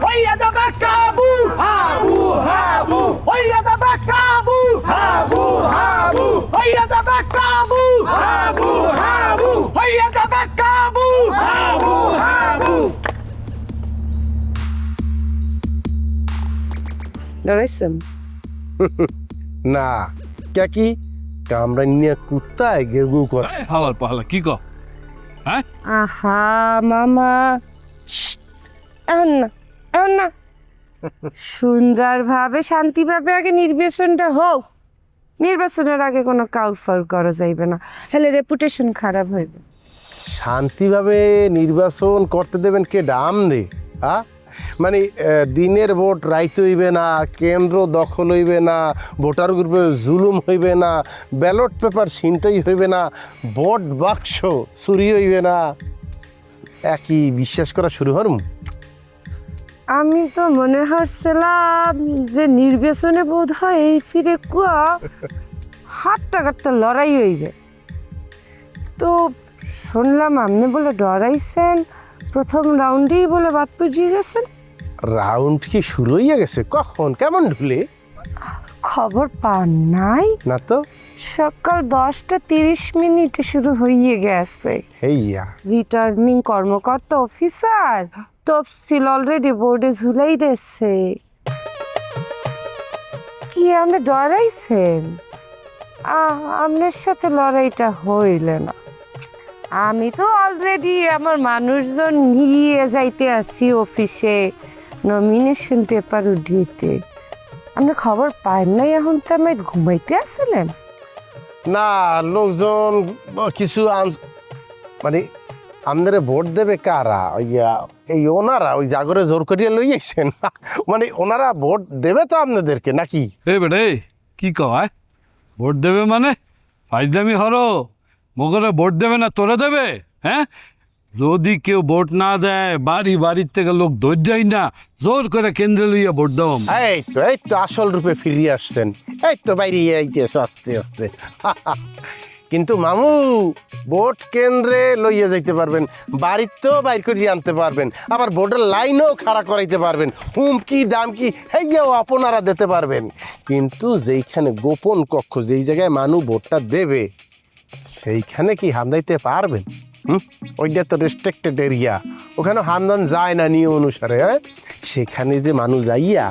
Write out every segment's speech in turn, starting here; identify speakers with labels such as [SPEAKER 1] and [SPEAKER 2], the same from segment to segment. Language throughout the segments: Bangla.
[SPEAKER 1] হইয়া যাবে কাবু হাবু হাবু হইয়া যাবে কাবু হাবু হাবু হইয়া যাবে কাবু হাবু হাবু হইয়া যাবে কাবু হাবু হাবু।
[SPEAKER 2] ডরাইছেন?
[SPEAKER 3] না কি কামরানিয়া কুত্তায় গেগু করে।
[SPEAKER 4] হালার পাহালা কি কো? হ্যাঁ
[SPEAKER 2] আহা মামা, এখন না সুন্দরভাবে শান্তিভাবে আগে নির্বাচনটা হোক। নির্বাচনের আগে কোনো কাউফার করা যাইবে না, হলে রেপুটেশন খারাপ হইবে।
[SPEAKER 3] শান্তিভাবে নির্বাচন করতে দেবেন কে ডাম দে? মানে দিনের ভোট রাইতে হইবে না, কেন্দ্র দখল হইবে না, ভোটার গ্রুপে জুলুম হইবে না, ব্যালট পেপার ছিনতাই হইবে না, ভোট বাক্স চুরি হইবে না, একই বিশ্বাস করা শুরু হরম।
[SPEAKER 2] আমি তো মনে হচ্ছিলাম যে নির্বাচনে বোধ হয় এই ফিরে কুয়া হাতটা কাটটা লড়াই হইবে। তো শুনলাম আপনি বলে ডরাইছেন, প্রথম রাউন্ডেই বলে বাদ পুজিয়ে গেছেন।
[SPEAKER 3] রাউন্ড কি শুরু হইয়া গেছে? কখন কেমন ঢুলে?
[SPEAKER 2] খবর পান নাই?
[SPEAKER 3] না তো।
[SPEAKER 2] সকাল 10:30 শুরু হয়ে গেছে।
[SPEAKER 3] হেইয়া
[SPEAKER 2] রিটার্নিং কর্মকর্তা অফিসার তফসিল অলরেডি বোর্ডে ঝুলাই দিয়েছে। কি আপনি ডরাইছেন? আপনার সাথে লড়াইটা হইলে না। আমি তো অলরেডি আমার মানুষজন নিয়ে যাইতে আসি অফিসে নমিনেশন পেপার উঠিতে। আপনি খবর পান নাই? এখন তো আমি ঘুমাইতে আসলেন
[SPEAKER 3] না, লোকজন কিছু মানে আমাদের ভোট দেবে কারা? এই ওনারা ওই জাগরে জোর করিয়া লই আইছেন। মানে ওনারা ভোট দেবে তো আপনাদেরকে নাকি?
[SPEAKER 4] এই বেড়ে কি কয় ভোট দেবে মানে ফাইজলামি হরো মগরে ভোট দেবে না তোরা দেবে? হ্যাঁ যদি কেউ ভোট না দেয় বাড়ির থেকে লোক ধৈর্যই না জোর করে কেন্দ্রে লইয়া ভোট দাও।
[SPEAKER 3] এই তো আসল রূপে ফিরিয়ে আসছেন। এই তো বাইরে আইতেছে আস্তে আস্তে। কিন্তু মামু ভোট কেন্দ্রে লইয়া যাইতে পারবেন, বাড়িতেও বাইর করিয়ে আনতে পারবেন, আবার ভোটের লাইনও খাড়া করাইতে পারবেন, হুমকি দামকি হেইয়াও আপনারা দিতে পারবেন। কিন্তু যেইখানে গোপন কক্ষ, যেই জায়গায় মানুষ ভোটটা দেবে সেইখানে কি হামদাইতে পারবেন? ওইটা তো রেস্ট্রিক্টেড এরিয়া, ওখানে হামদান যায় না নিয়ম অনুসারে। হ্যাঁ, সেখানে যে মানুষ যাইয়া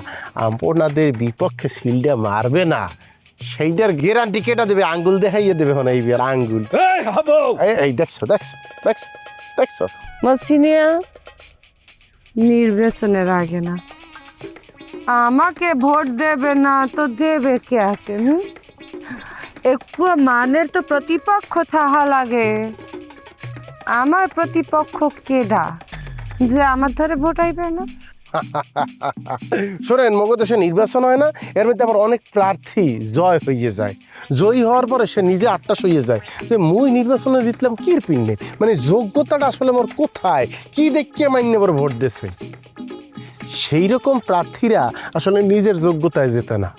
[SPEAKER 3] আপনাদের বিপক্ষে সিলটা মারবে না, সেইটার গ্যারান্টি কেটা দেবে? আঙ্গুল দেখাইয়ে দেবে হন এই বিয়ার আঙ্গুল। এই দেখছো দেখছো দেখছো দেখছো
[SPEAKER 2] বলছি নির্বাচনের আগে না আমাকে ভোট দেবে না তো দেবে কে? আছে একটু মানের তো প্রতিপক্ষ থাহা লাগে। আমার প্রতিপক্ষ কেডা যে আমার ধরে ভোট আইবে না?
[SPEAKER 3] শোনেন, মগদেশে নির্বাচন হয় না, এর মধ্যে আবার অনেক প্রার্থী জয় হয়ে যায়। জয়ী হওয়ার পরে সে নিজে আটটাশ হয়ে যায় যে মুই নির্বাচনে জিতলাম কির পিন্ডে, মানে যোগ্যতাটা আসলে মোর কোথায়, কি দেখিয়ে মাইনে পর ভোট দিচ্ছে। সেই রকম প্রার্থীরা আসলে নিজের যোগ্যতায় যেতে না,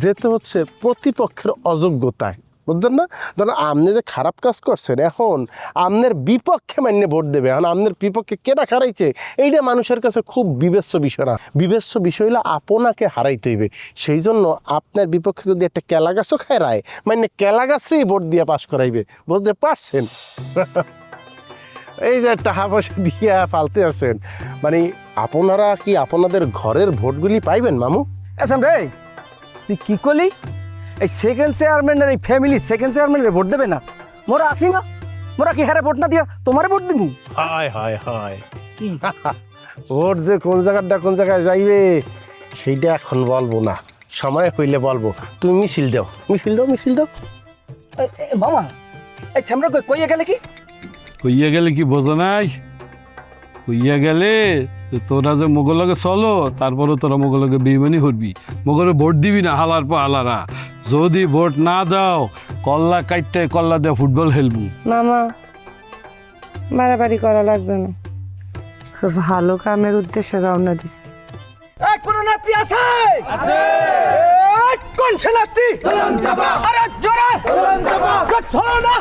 [SPEAKER 3] যেতে হচ্ছে প্রতিপক্ষের অযোগ্যতায়। বুঝছেন না? ধরুন আপনি যে খারাপ কাজ করছেন, এখন আপনার বিপক্ষে মান্য ভোট দেবে, এখন আপনার বিপক্ষে কেটা হারাইছে এইটা মানুষের কাছে খুব বিবেচ্য বিষয় না। বিবেচ্য বিষয় হলে আপনাকে হারাইতে হইবে। সেই জন্য আপনার বিপক্ষে যদি একটা কেলা গাছও খায় মানে কেলা গাছরেই ভোট দিয়ে পাশ করাইবে। বুঝতে পারছেন? এই যে টাকা পয়সা দিয়ে পালতে আছেন, মানে আপনারা কি আপনাদের ঘরের ভোটগুলি পাইবেন মামু?
[SPEAKER 1] আচ্ছা রে, তুই কি করলি? এই সেকেন্ড চেয়ারম্যানের এই ফ্যামিলি সেকেন্ড চেয়ারম্যানের ভোট দেবে না? মোরা আসি না, মোরা কি হারে ভোট না দিয়া তোমারে ভোট দিব?
[SPEAKER 3] হায় হায় হায়, ভোট যে কোন জায়গায় যাইবে সেইটা এখন বলবো না, সময় হইলে বলবো। তুমি মিছিল দাও।
[SPEAKER 1] মামা এই শ্যামরা কইয়া গেলে কি?
[SPEAKER 4] কইয়া গেলে কি বোঝো নাই? কইয়া গেলে তোরা যে মোগলকে চলো, তারপরে তোরা মোগলকে বেইমানি করবি, মোগলে ভোট দিবি না। হালার পর হালারা যদি ভোট না দাও কল্লা কাটতে কল্লা দিয়ে ফুটবল খেলবি।
[SPEAKER 2] মামা বাড়াবাড়ি করা লাগবে না, খুব ভালো কামের উদ্দেশ্যে রওনা দিচ্ছি।
[SPEAKER 1] কোন নেত্রী আছে? কোন সে নেত্রী? আরে জোরে চলো না।